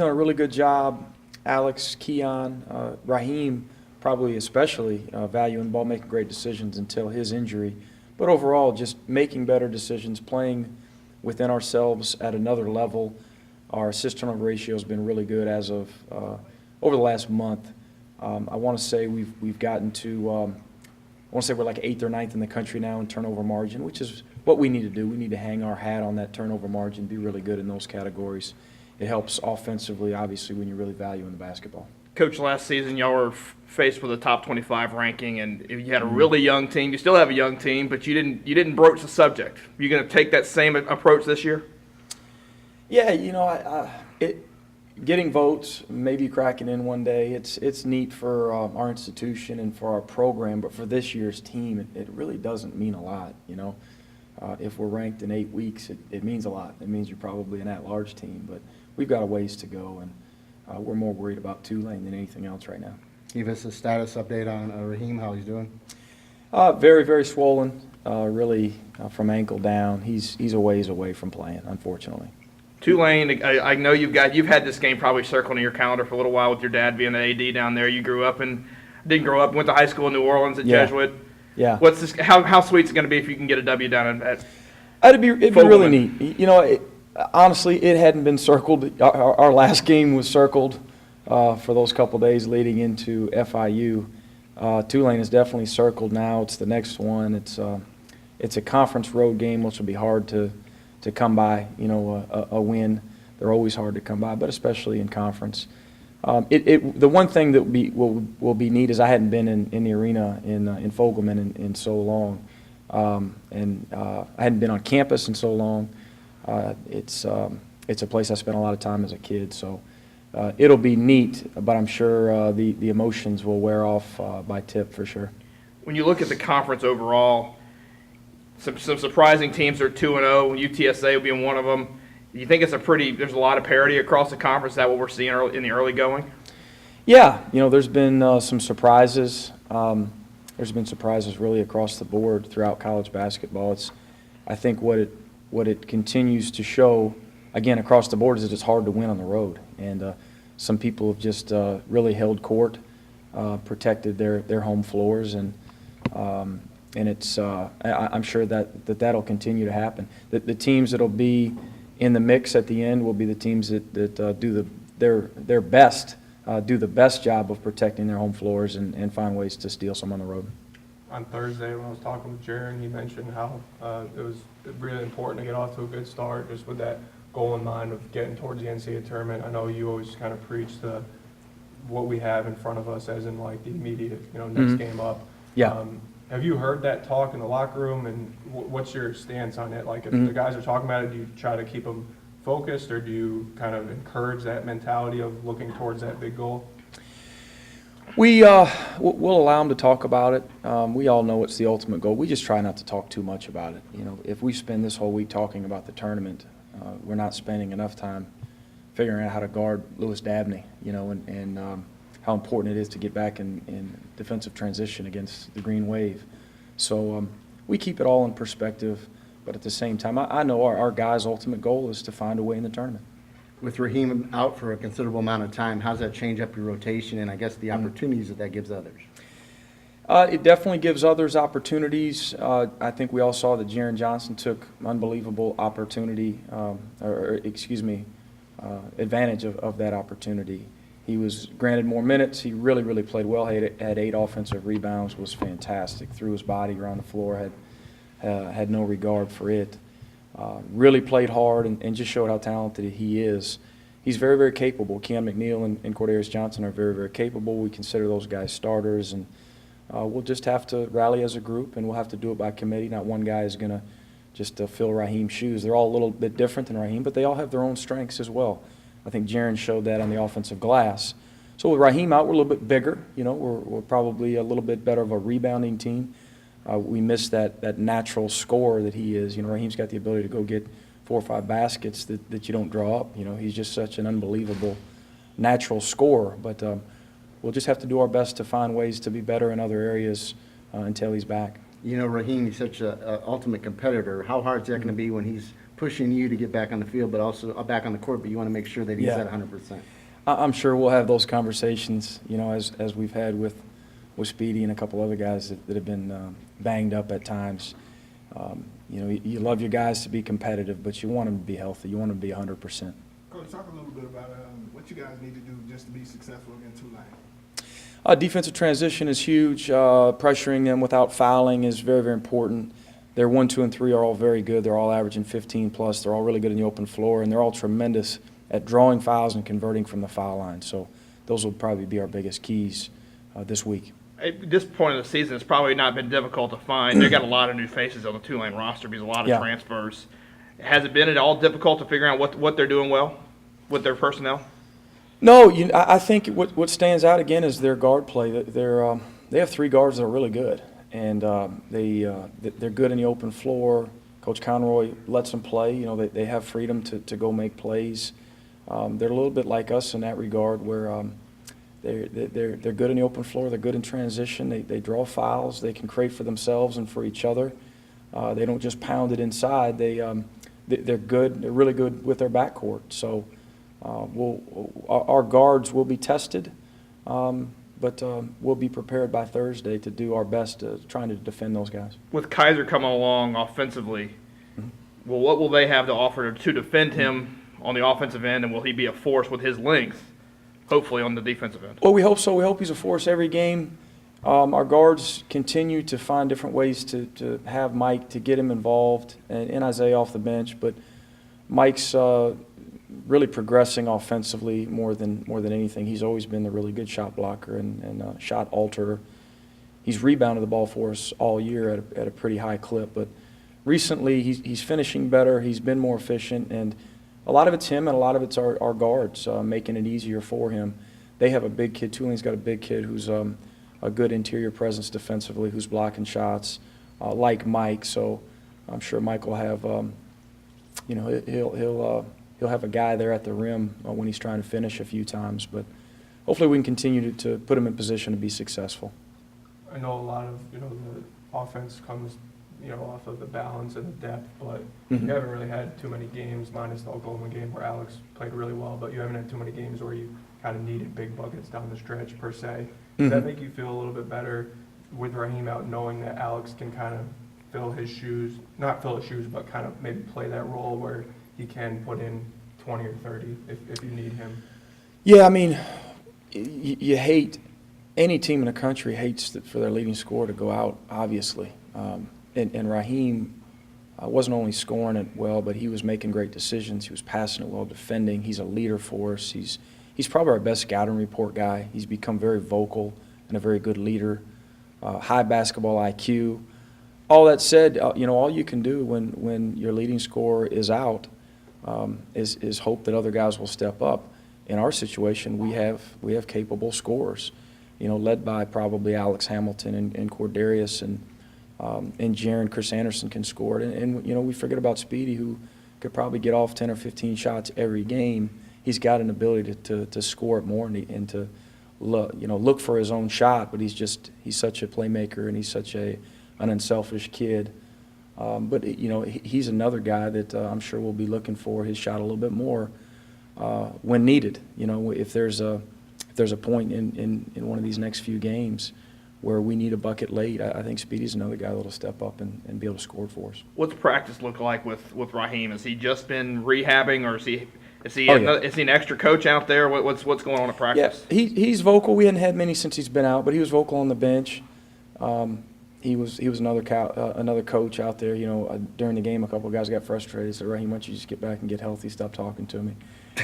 done a really good job. Alex, Keon, Raheem, probably especially valuing the ball, making great decisions until his injury. But overall, just making better decisions, playing within ourselves at another level. Our assist turnover ratio has been really good as of over the last month. I want to say we've gotten to I want to say we're like 8th or 9th in the country now in turnover margin, which is what we need to do. We need to hang our hat on that turnover margin, be really good in those categories. It helps offensively, obviously, when you're really valuing the basketball. Coach, last season y'all were faced with a top 25 ranking, and you had a really young team. You still have a young team, but you didn't broach the subject. You going to take that same approach this year? Yeah, you know, getting votes, maybe cracking in one day. It's neat for our institution and for our program, but for this year's team, it really doesn't mean a lot. You know, if we're ranked in 8 weeks, it means a lot. It means you're probably an at-large team, but we've got a ways to go, and we're more worried about Tulane than anything else right now. Give us a status update on Raheem, how he's doing. Very, very swollen, really from ankle down. He's a ways away from playing, unfortunately. Tulane, I know you've had this game probably circled in your calendar for a little while with your dad being the AD down there. You didn't grow up, went to high school in New Orleans at Jesuit. Yeah. What's this? How sweet is it going to be if you can get a W down at? It'd be really neat. You know, honestly, it hadn't been circled. Our last game was circled for those couple days leading into FIU. Tulane is definitely circled now. It's the next one. It's a conference road game, which will be hard to come by. You know, a win. They're always hard to come by, but especially in conference. The one thing that will be neat is I hadn't been in the arena in Fogelman in so long, and I hadn't been on campus in so long. It's a place I spent a lot of time as a kid, so it'll be neat. But I'm sure the emotions will wear off by tip for sure. When you look at the conference overall, some surprising teams are 2-0. UTSA will be in one of them. Do you think there's a lot of parity across the conference? Is that what we're seeing in the early going? Yeah, you know, there's been some surprises. There's been surprises really across the board throughout college basketball. I think what it continues to show, again, across the board is that it's hard to win on the road. And some people have just really held court, protected their home floors, and it's I'm sure that'll continue to happen. The teams that'll be in the mix at the end will be the teams that do their best, do the best job of protecting their home floors and find ways to steal some on the road. On Thursday when I was talking with Jaron, he mentioned how it was really important to get off to a good start just with that goal in mind of getting towards the NCAA tournament. I know you always kind of preach to what we have in front of us as in like the immediate, next game up. Yeah. Have you heard that talk in the locker room, and what's your stance on it? Like, if the guys are talking about it, do you try to keep them focused, or do you kind of encourage that mentality of looking towards that big goal? We'll allow them to talk about it. We all know it's the ultimate goal. We just try not to talk too much about it. You know, if we spend this whole week talking about the tournament, we're not spending enough time figuring out how to guard Lewis Dabney, and how important it is to get back in defensive transition against the Green Wave. So we keep it all in perspective, but at the same time, I know our guys' ultimate goal is to find a way in the tournament. With Raheem out for a considerable amount of time, how does that change up your rotation and I guess the opportunities that gives others? It definitely gives others opportunities. I think we all saw that Jaron Johnson took unbelievable opportunity, advantage of that opportunity. He was granted more minutes. He really, really played well. He had 8 offensive rebounds, was fantastic. Threw his body around the floor, had no regard for it. Really played hard and just showed how talented he is. He's very, very capable. Keon McNeil and Cordarius Johnson are very, very capable. We consider those guys starters, and we'll just have to rally as a group, and we'll have to do it by committee. Not one guy is going to just fill Raheem's shoes. They're all a little bit different than Raheem, but they all have their own strengths as well. I think Jaron showed that on the offensive glass. So with Raheem out, we're a little bit bigger. We're probably a little bit better of a rebounding team. We miss that natural scorer that he is. Raheem's got the ability to go get 4 or 5 baskets that you don't draw up. He's just such an unbelievable natural scorer. But we'll just have to do our best to find ways to be better in other areas until he's back. Raheem, he's such an ultimate competitor. How hard is that going to be when he's pushing you to get back on the field, but also back on the court, but you want to make sure that he's Yeah. at 100%. I'm sure we'll have those conversations, as we've had with Speedy and a couple other guys that have been banged up at times. You love your guys to be competitive, but you want them to be healthy. You want them to be 100%. Coach, talk a little bit about what you guys need to do just to be successful against Tulane. Defensive transition is huge. Pressuring them without fouling is very, very important. Their 1, 2, and 3 are all very good. They're all averaging 15 plus. They're all really good in the open floor, and they're all tremendous at drawing fouls and converting from the foul line. So those will probably be our biggest keys this week. At this point of the season, it's probably not been difficult to find. They've got a lot of new faces on the Tulane roster because a lot of Yeah. transfers. Has it been at all difficult to figure out what they're doing well with their personnel? No, I think what stands out again is their guard play. They have 3 guards that are really good, and they're good in the open floor. Coach Conroy lets them play. They have freedom to go make plays. They're a little bit like us in that regard, where they're good in the open floor. They're good in transition. They draw fouls. They can create for themselves and for each other. They don't just pound it inside. They're good. They're really good with their backcourt. So our guards will be tested, but we'll be prepared by Thursday to do our best trying to defend those guys. With Kaiser coming along offensively, well, what will they have to offer to defend him on the offensive end, and will he be a force with his length, hopefully, on the defensive end? Well, we hope so. We hope he's a force every game. Our guards continue to find different ways to have Mike, to get him involved, and Isaiah off the bench. But Mike's really progressing offensively more than anything. He's always been a really good shot blocker and shot alterer. He's rebounded the ball for us all year at a pretty high clip. But recently, he's finishing better. He's been more efficient, and a lot of it's him, and a lot of it's our guards making it easier for him. They have a big kid. Tulane's got a big kid who's a good interior presence defensively, who's blocking shots, like Mike. So I'm sure Mike will have, he'll have a guy there at the rim when he's trying to finish a few times. But hopefully we can continue to put him in position to be successful. I know a lot of, the offense comes, off of the balance and the depth, but Mhm. you haven't really had too many games, minus the Oklahoma game where Alex played really well, but you haven't had too many games where you kind of needed big buckets down the stretch, per se. Does that Mhm. make you feel a little bit better with Raheem out, knowing that Alex can kind of fill his shoes, not fill his shoes, but kind of maybe play that role where he can put in 20 or 30 if you need him? Yeah, I mean, you hate, any team in the country hates for their leading scorer to go out, obviously. And Raheem wasn't only scoring it well, but he was making great decisions. He was passing it well, defending. He's a leader for us. He's probably our best scouting report guy. He's become very vocal and a very good leader. High basketball IQ. All that said, all you can do when your leading scorer is out is hope that other guys will step up. In our situation, we have capable scorers, led by probably Alex Hamilton and Cordarius and Jaron. Chris Anderson can score it. And we forget about Speedy, who could probably get off 10 or 15 shots every game. He's got an ability to score it more and to look for his own shot, but he's such a playmaker, and he's such an unselfish kid. But he's another guy that I'm sure we'll be looking for his shot a little bit more when needed. If there's a point in one of these next few games where we need a bucket late, I think Speedy's another guy that'll step up and be able to score for us. What's practice look like with Raheem? Has he just been rehabbing, or is he Oh, yeah. is he an extra coach out there? What's going on at practice? Yeah, he's vocal. We hadn't had many since he's been out, but he was vocal on the bench. He was another coach out there. During the game, a couple of guys got frustrated. Said, "Raheem, why don't you just get back and get healthy? Stop talking to me."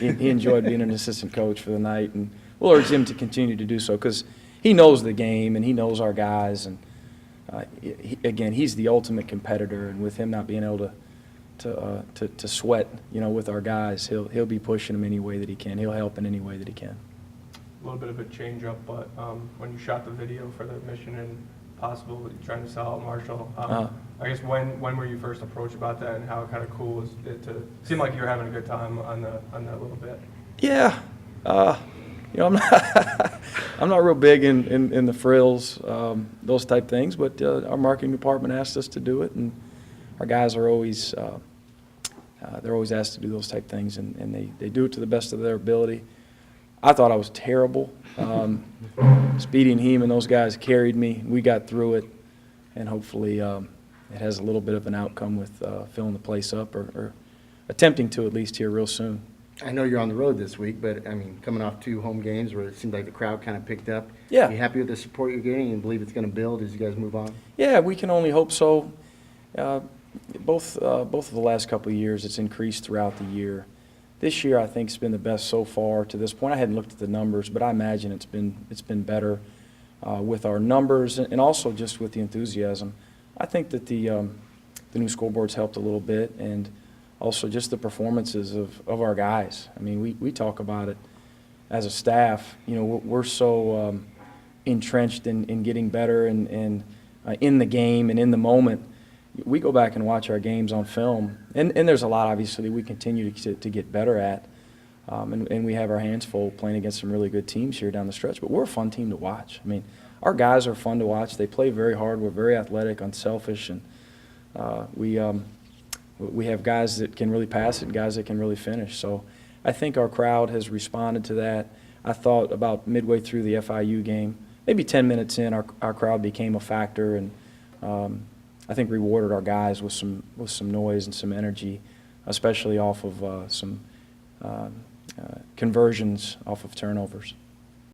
He enjoyed being an assistant coach for the night, and we'll urge him to continue to do so because he knows the game and he knows our guys. And again, he's the ultimate competitor, and with him not being able to sweat, with our guys, he'll be pushing them any way that he can. He'll help in any way that he can. A little bit of a change up, but when you shot the video for the Mission Impossible, trying to sell out Marshall, I guess when were you first approached about that, and how kind of cool was it to seem like you were having a good time on that little bit? Yeah, I'm not real big in the frills, those type things, but our marketing department asked us to do it, and our guys are always They're always asked to do those type things, and they do it to the best of their ability. I thought I was terrible. Speedy and Heem and those guys carried me. We got through it, and hopefully it has a little bit of an outcome with filling the place up or attempting to at least here real soon. I know you're on the road this week, but I mean, coming off 2 home games where it seemed like the crowd kind of picked up. Yeah. You happy with the support you're getting and believe it's going to build as you guys move on? Yeah, we can only hope so. Both of the last couple of years, it's increased throughout the year. This year, I think, has been the best so far to this point. I hadn't looked at the numbers, but I imagine it's been better with our numbers and also just with the enthusiasm. I think that the new scoreboard's helped a little bit, and also just the performances of our guys. I mean, we talk about it as a staff. You know, we're so entrenched in getting better and in the game and in the moment. We go back and watch our games on film, and there's a lot, obviously, we continue to get better at, and we have our hands full playing against some really good teams here down the stretch, but we're a fun team to watch. I mean, our guys are fun to watch. They play very hard. We're very athletic, unselfish, and we have guys that can really pass it and guys that can really finish. So I think our crowd has responded to that. I thought about midway through the FIU game, maybe 10 minutes in, our crowd became a factor, and I think rewarded our guys with some noise and some energy, especially off of some conversions off of turnovers.